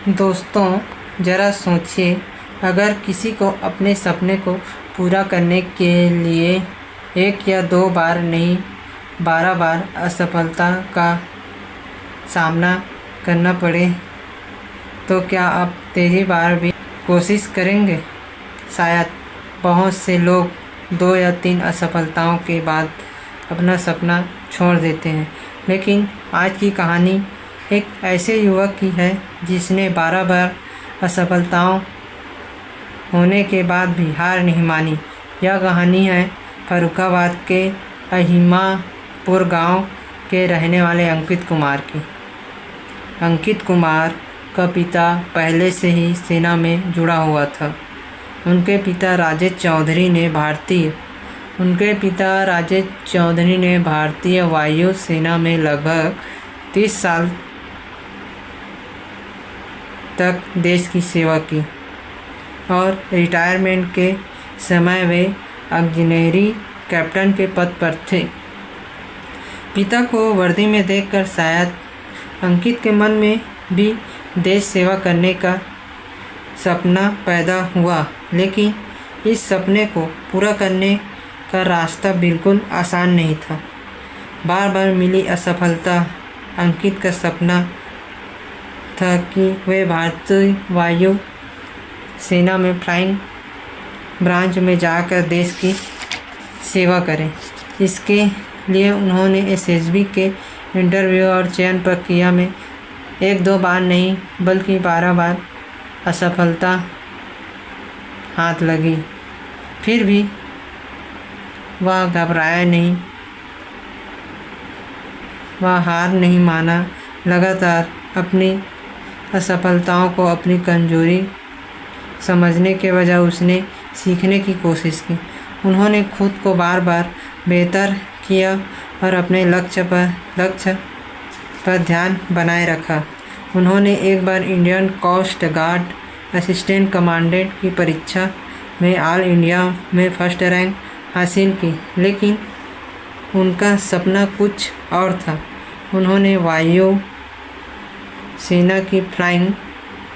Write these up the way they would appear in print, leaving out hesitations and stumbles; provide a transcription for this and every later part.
दोस्तों, ज़रा सोचिए, अगर किसी को अपने सपने को पूरा करने के लिए 1 या 2 बार नहीं 12 बार असफलता का सामना करना पड़े, तो क्या आप 13 बार भी कोशिश करेंगे? शायद बहुत से लोग 2 या 3 असफलताओं के बाद अपना सपना छोड़ देते हैं, लेकिन आज की कहानी एक ऐसे युवक की है जिसने 12 बार असफलताओं होने के बाद भी हार नहीं मानी। यह कहानी है फर्रुखाबाद के अहिमापुर गांव के रहने वाले अंकित कुमार की। अंकित कुमार का पिता पहले से ही सेना में जुड़ा हुआ था। उनके पिता राजेश चौधरी ने भारतीय वायु सेना में लगभग 30 साल तक देश की सेवा की और रिटायरमेंट के समय वे ऑक्जिलरी कैप्टन के पद पर थे। पिता को वर्दी में देखकर शायद अंकित के मन में भी देश सेवा करने का सपना पैदा हुआ, लेकिन इस सपने को पूरा करने का रास्ता बिल्कुल आसान नहीं था। बार बार मिली असफलता अंकित का सपना था कि वे भारतीय वायु सेना में फ्लाइंग ब्रांच में जाकर देश की सेवा करें। इसके लिए उन्होंने एसएसबी के इंटरव्यू और चयन प्रक्रिया में 1-2 बार नहीं बल्कि 12 बार असफलता हाथ लगी। फिर भी वह घबराया नहीं, वह हार नहीं माना। लगातार अपनी असफलताओं को अपनी कमजोरी समझने के बजाय उसने सीखने की कोशिश की। उन्होंने खुद को बार बार बेहतर किया और अपने लक्ष्य पर ध्यान बनाए रखा। उन्होंने एक बार Indian coast guard assistant commandant की परीक्षा में ऑल इंडिया में फर्स्ट रैंक हासिल की, लेकिन उनका सपना कुछ और था। उन्होंने वायु सेना की फ्लाइंग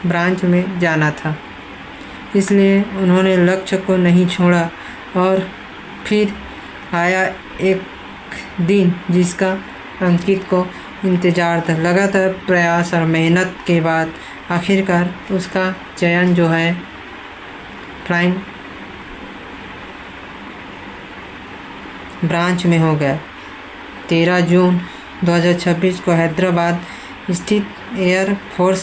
ब्रांच में जाना था, इसलिए उन्होंने लक्ष्य को नहीं छोड़ा। और फिर आया एक दिन जिसका अंकित को इंतज़ार था। लगातार प्रयास और मेहनत के बाद आखिरकार उसका चयन जो है फ्लाइंग ब्रांच में हो गया। 13 जून 2026 को हैदराबाद स्थित एयर फोर्स